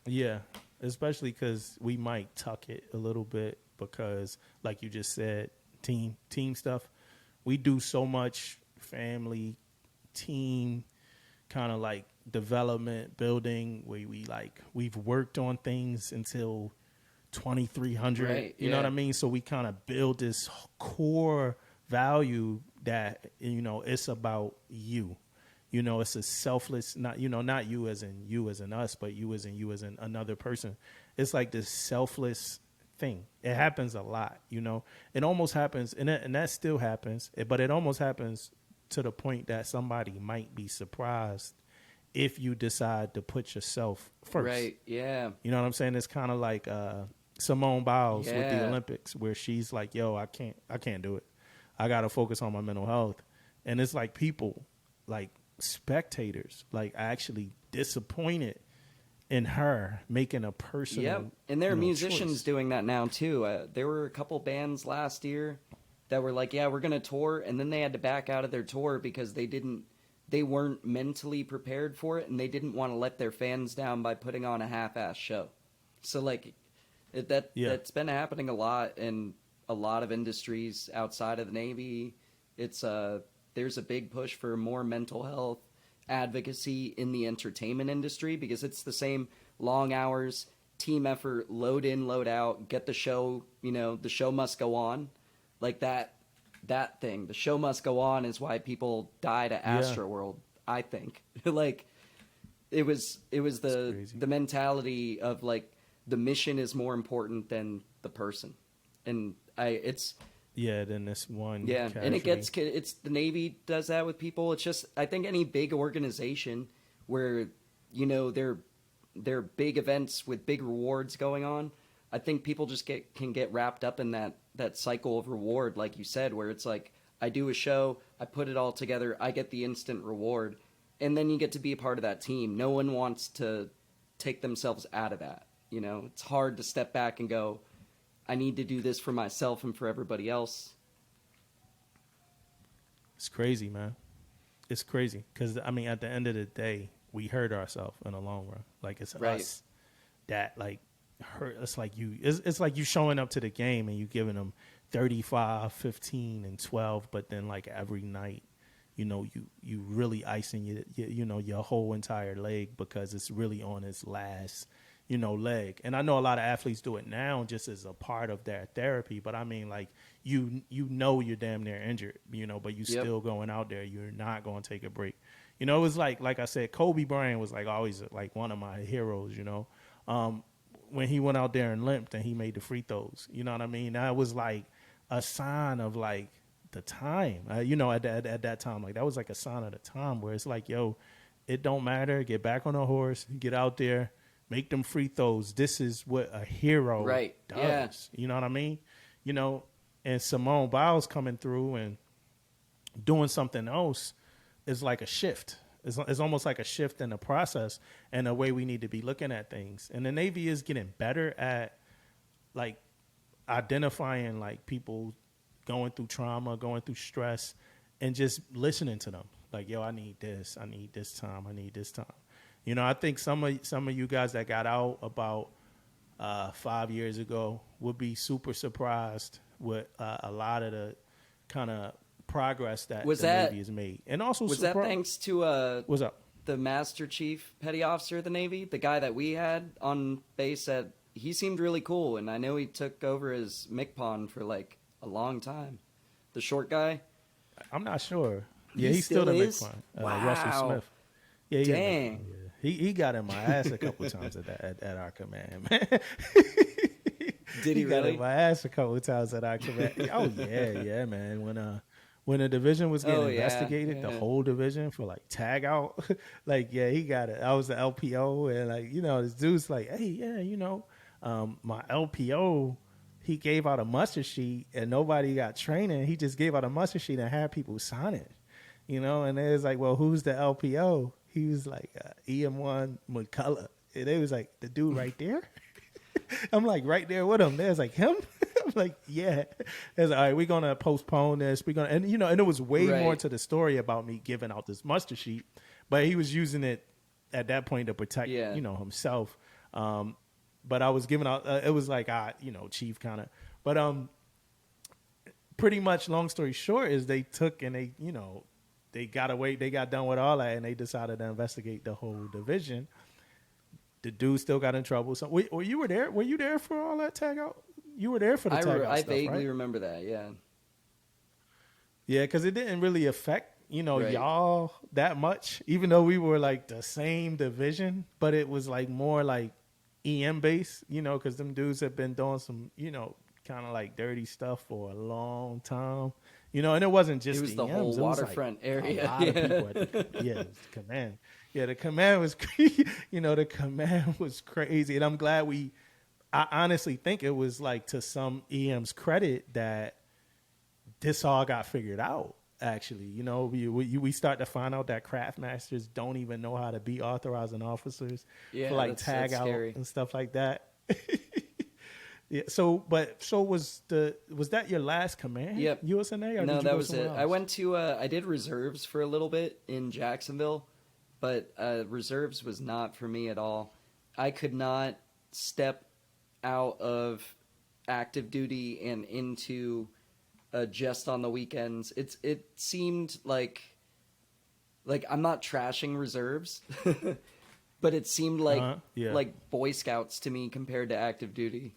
Yeah, especially because we might tuck it a little bit, because, like you just said, team stuff. We do so much family, team, kind of like development, building. We've worked on things until 2300. Right, you know what I mean? So we kind of build this core value that, it's about you. It's a selfless, not you as in us, but you as in another person. It's like this selfless thing. It happens a lot, It almost happens, and that still happens, but it almost happens to the point that somebody might be surprised if you decide to put yourself first. Right, yeah. You know what I'm saying? It's kind of like Simone Biles with the Olympics, where she's like, yo, I can't do it. I got to focus on my mental health. And it's like people, like spectators, like actually disappointed in her making a personal. Yep, and there are musicians choice. doing that now too. There were a couple bands last year that were like, yeah, we're going to tour, and then they had to back out of their tour because they weren't mentally prepared for it, and they didn't want to let their fans down by putting on a half-ass show. So, like, that's been happening a lot in a lot of industries outside of the Navy. It's there's a big push for more mental health advocacy in the entertainment industry, because it's the same long hours, team effort, load in, load out, get the show, the show must go on. Like that thing, the show must go on, is why people die to Astroworld, I think. Like, it was the mentality of, like, the mission is more important than the person. And then this one. Yeah, casualty. And it's the Navy does that with people. It's just, I think any big organization where, they're big events with big rewards going on, I think people just can get wrapped up in that cycle of reward, like you said, where it's like, I do a show, I put it all together, I get the instant reward, and then you get to be a part of that team. No one wants to take themselves out of that. It's hard to step back and go, I need to do this for myself and for everybody else. It's crazy, man. It's crazy, because at the end of the day, we hurt ourselves in the long run. Like, it's us that, like, hurt. It's like you showing up to the game and you giving them 35, 15, and 12, but then, like, every night, you really icing your whole entire leg because it's really on its last, leg. And I know a lot of athletes do it now just as a part of their therapy, but I mean, like, you're damn near injured, but you still going out there. You're not going to take a break. It was like I said, Kobe Bryant was like always like one of my heroes, when he went out there and limped and he made the free throws, you know what I mean? That was like a sign of like the time, at that time, like that was like a sign of the time where it's like, yo, it don't matter. Get back on a horse, get out there, make them free throws. This is what a hero does. Yeah. You know what I mean? And Simone Biles coming through and doing something else is like a shift. It's almost like a shift in the process and the way we need to be looking at things. And the Navy is getting better at like identifying like people going through trauma, going through stress, and just listening to them. Like, yo, I need this. I need this time. I need this time. I think some of you guys that got out about 5 years ago would be super surprised with a lot of the kind of progress that the Navy has made. And also, was that thanks to what's up? The Master Chief Petty Officer of the Navy, the guy that we had on base he seemed really cool, and I know he took over as MCPON for like a long time. The short guy? I'm not sure. Yeah, he's still the MCPON. Wow. Russell Smith. Yeah, dang. Yeah. He got in my ass a couple times at our command, man. Did he really? Got in my ass a couple times at our command. Oh yeah, man. When the division was getting investigated, the whole division for like tag out, like, yeah, he got it. I was the LPO, and like, this dude's like, hey, yeah, my LPO, he gave out a muster sheet and nobody got training. He just gave out a muster sheet and had people sign it, and it was like, well, who's the LPO? He was like, EM1 McCullough. And it was like, the dude right there? I'm like, right there with him. There's like, him? I'm like, yeah. It's like, all right, we're going to postpone this. And it was way more to the story about me giving out this muster sheet, but he was using it at that point to protect, himself. But I was giving out, it was like, chief kind of, but pretty much long story short is they took and they got away, they got done with all that, and they decided to investigate the whole division. The dude still got in trouble. So, were you there? Were you there for all that tag out? You were there for the tag out I stuff, vaguely right? remember that, yeah. Yeah, because it didn't really affect, y'all that much, even though we were like the same division, but it was like more like EM based, because them dudes have been doing some, kind of like dirty stuff for a long time. And it wasn't just the whole waterfront area. A lot of people at the command. Yeah, the command was, the command was crazy. And I'm glad I honestly think it was like to some EM's credit that this all got figured out. Actually, we start to find out that craft masters don't even know how to be authorizing officers for like tag out scary. And stuff like that. Yeah. So was that your last command? Yep. USNA? Or no, did you that go was it. else? I went to I did reserves for a little bit in Jacksonville, but reserves was not for me at all. I could not step out of active duty and into just on the weekends. It seemed like I'm not trashing reserves, but it seemed like Boy Scouts to me compared to active duty.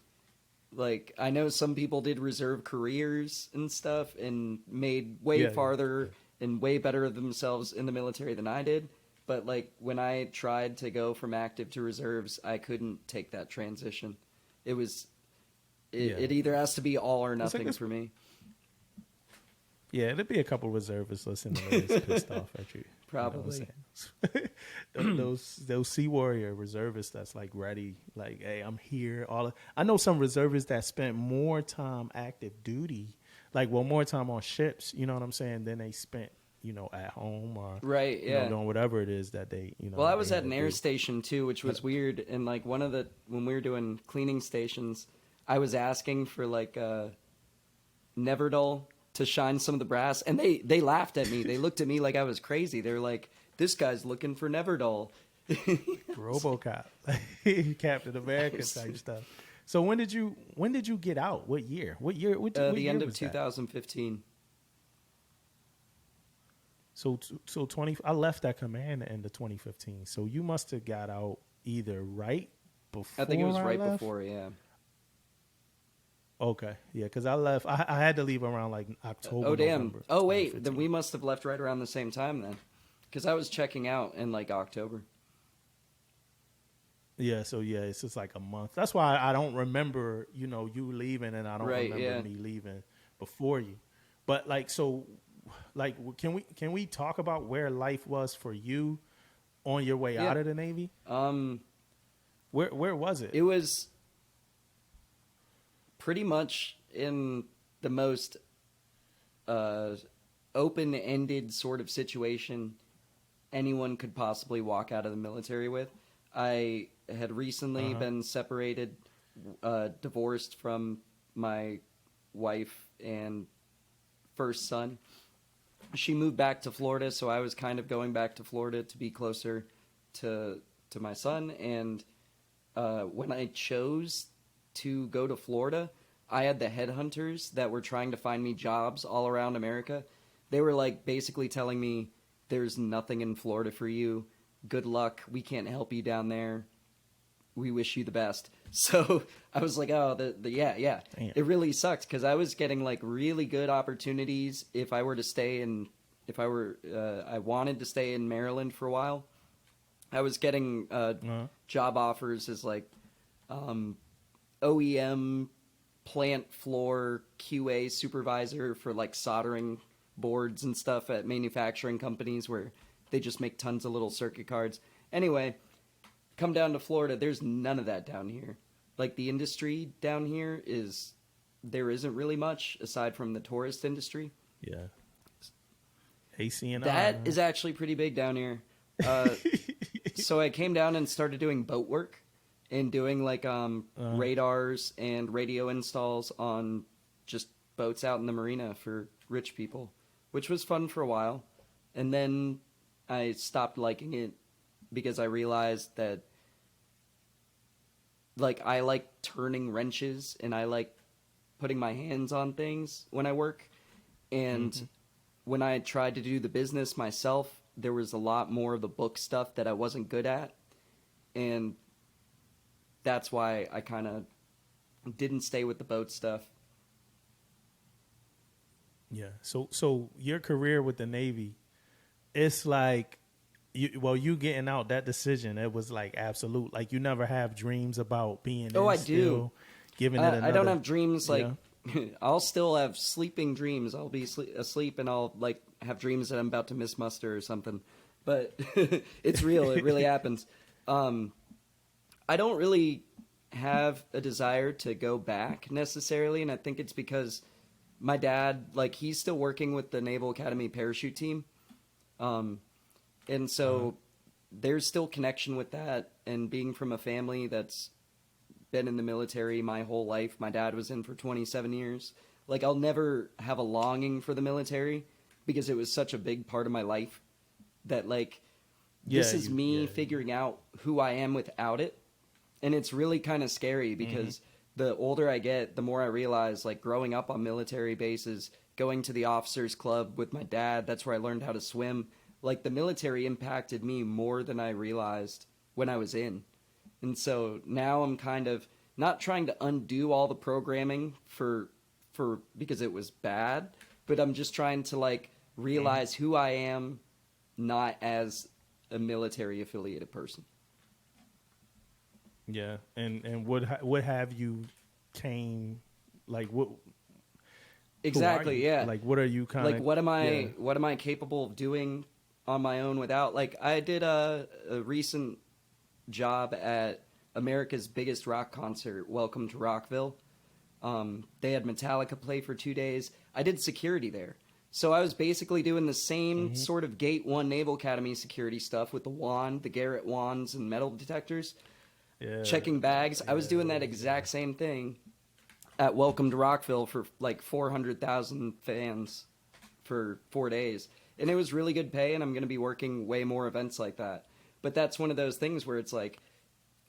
Like, I know some people did reserve careers and stuff and made way farther and way better of themselves in the military than I did. But, like, when I tried to go from active to reserves, I couldn't take that transition. It either has to be all or nothing for me. Yeah, there'd be a couple reservists listening to this pissed off at you. Probably. Those Sea Warrior reservists that's like ready, like, hey, I'm here. I know some reservists that spent more time active duty, more time on ships, you know what I'm saying, than they spent, at home or doing whatever it is that they, Well, I was at an air station too, which was weird. And like when we were doing cleaning stations, I was asking for like Neverdol to shine some of the brass, and they laughed at me. They looked at me like I was crazy. They're like, "This guy's looking for Neverdol." RoboCop, Captain America type stuff. So when did you get out? What year? What year? The end of 2015. So 20. I left that command at the end of 2015. So you must have got out either right before I think it was I right left? before, yeah. Okay, yeah, because I left. I had to leave around like October, Oh, damn. November, Oh, wait, then 2015. we must have left right around the same time then. Because I was checking out in, like, October. Yeah, so yeah, it's just like a month. That's why I don't remember, you leaving, and I don't Right, remember yeah. me leaving before you. But like, so, like, can we talk about where life was for you on your way Yeah. out of the Navy? Um, Where was it? it was pretty much in the most uh, open-ended sort of situation anyone could possibly walk out of the military with. I had recently Uh-huh. been separated, divorced from my wife and first son. She moved back to Florida, so I was kind of going back to Florida to be closer to my son. And when I chose to go to Florida, I had the headhunters that were trying to find me jobs all around America. They were like basically telling me, "There's nothing in Florida for you. Good luck. We can't help you down there. We wish you the best." So I was like, "Oh, yeah." Damn. It really sucked because I was getting like really good opportunities if I were to stay in. If I were, I wanted to stay in Maryland for a while. I was getting Uh-huh. job offers as like OEM plant floor QA supervisor for like soldering boards and stuff at manufacturing companies where they just make tons of little circuit cards. Anyway, come down to Florida, there's none of that down here. Like the industry down here there isn't really much aside from the tourist industry. Yeah. AC and That is actually pretty big down here. So I came down and started doing boat work and doing like radars and radio installs on just boats out in the marina for rich people, which was fun for a while. And then I stopped liking it because I realized that like I like turning wrenches and I like putting my hands on things when I work. And when I tried to do the business myself, there was a lot more of the book stuff that I wasn't good at. And that's why I kind of didn't stay with the boat stuff. Yeah. So your career with the Navy, it's like, you getting out, that decision, it was like absolute. Like you never have dreams about being Oh, I still, do. giving it another. I don't have dreams like Yeah. I'll still have sleeping dreams. I'll be asleep and I'll like have dreams that I'm about to miss muster or something. But it's real. It really happens. I don't really have a desire to go back necessarily, and I think it's because my dad, like, he's still working with the Naval Academy parachute team. And so there's still connection with that, and being from a family that's been in the military my whole life. My dad was in for 27 years. Like, I'll never have a longing for the military because it was such a big part of my life that, like, this is me figuring out who I am without it. And it's really kind of scary because the older I get, the more I realize, like, growing up on military bases, going to the officers club with my dad, that's where I learned how to swim. Like, the military impacted me more than I realized when I was in. And so now I'm kind of not trying to undo all the programming for because it was bad, but I'm just trying to like realize who I am, not as a military affiliated person. Yeah, and what have you came like what Exactly, yeah. like what are you kind of like what am I capable of doing on my own without like I did a recent job at America's biggest rock concert, Welcome to Rockville. They had Metallica play for 2 days. I did security there. So I was basically doing the same sort of Gate 1 Naval Academy security stuff with the wand, the Garrett wands and metal detectors, checking bags. I was doing that exact same thing at Welcome to Rockville for like 400,000 fans for 4 days. And it was really good pay, and I'm going to be working way more events like that. But that's one of those things where it's like,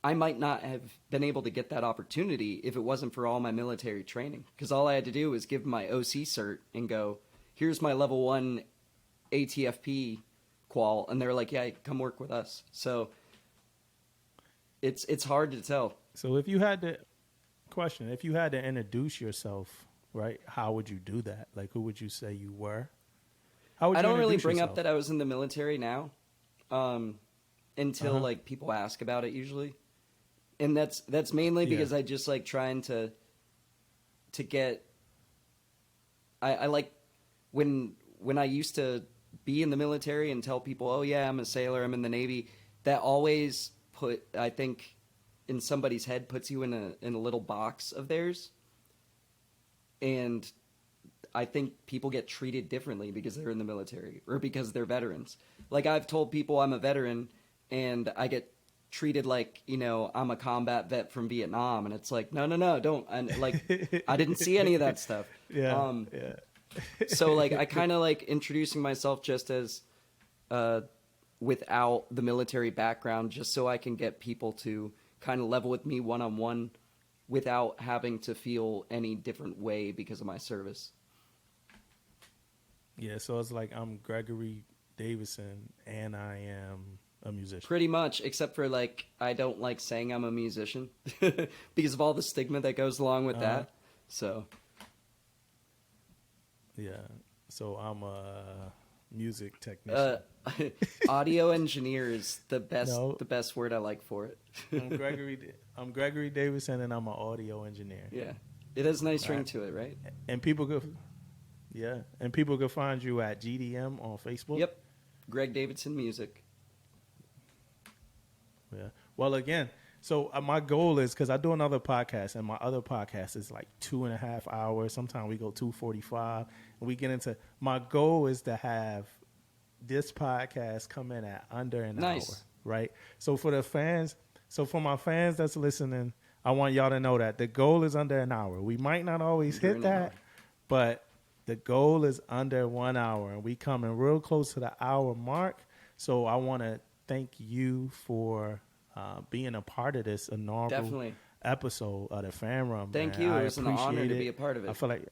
I might not have been able to get that opportunity if it wasn't for all my military training. Because all I had to do was give my OC cert and go, here's my level 1 ATFP qual, and they're like, yeah, come work with us. So it's hard to tell. So if you had to introduce yourself, right, how would you do that? Like, who would you say you were? How would I you don't really introduce bring yourself? up that I was in the military now, until like people ask about it usually, and that's mainly because I just like trying to get. I like when I used to be in the military and tell people, oh yeah, I'm a sailor, I'm in the Navy. That always I think, in somebody's head, puts you in a little box of theirs, and I think people get treated differently because they're in the military or because they're veterans. Like, I've told people I'm a veteran, and I get treated like, I'm a combat vet from Vietnam, and it's like, no, don't. And like, I didn't see any of that stuff. Yeah. So like, I kind of like introducing myself just as without the military background, just so I can get people to kind of level with me one-on-one without having to feel any different way because of my service. Yeah, so it's like, I'm Gregory Davidson, and I am a musician. Pretty much, except for like, I don't like saying I'm a musician because of all the stigma that goes along with that. So yeah, so I'm a music technician. Audio engineer is the best word I like for it. I'm Gregory Davidson, and I'm an audio engineer. Yeah, it has a nice ring to it, right? And people can find you at GDM on Facebook. Yep, Greg Davidson Music. Yeah. Well, again, so my goal is, because I do another podcast, and my other podcast is like 2.5 hours. Sometimes we go 2:45, and we get into. My goal is to have this podcast come in at under an hour, right? So for my fans that's listening, I want y'all to know that the goal is under an hour. We might not always hit that, but the goal is under 1 hour, and we coming real close to the hour mark. So I want to thank you for being a part of this inaugural episode of the Fan Run. Thank you. It was an honor to be a part of it. I feel like,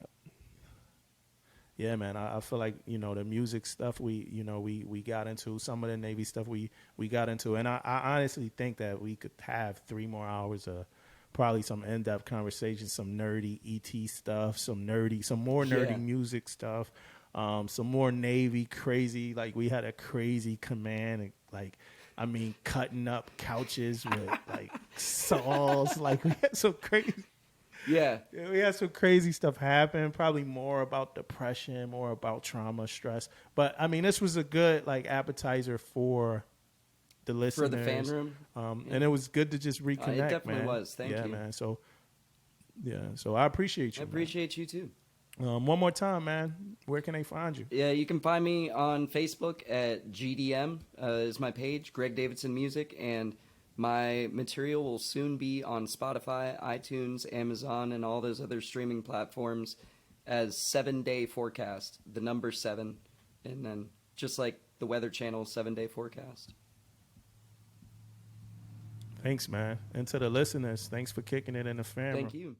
yeah, man. I feel like, the music stuff we got into, some of the Navy stuff we got into, and I honestly think that we could have 3 more hours of probably some in-depth conversation, some nerdy ET stuff, some more nerdy music stuff, some more Navy crazy. Like, we had a crazy command, like, I mean, cutting up couches with like saws. Like, we had some crazy. Yeah, we had some crazy stuff happen. Probably more about depression, more about trauma, stress. But I mean, this was a good like appetizer for the listeners, for the fan room, and it was good to just reconnect. It definitely was. Thank you, man. So I appreciate you. I appreciate you too. One more time, man. Where can they find you? Yeah, you can find me on Facebook at GDM is my page, Greg Davidson Music, and my material will soon be on Spotify, iTunes, Amazon, and all those other streaming platforms as 7 Day Forecast, the number 7, and then just like the Weather Channel 7 Day Forecast. Thanks, man. And to the listeners, thanks for kicking it in the fan room. Thank you.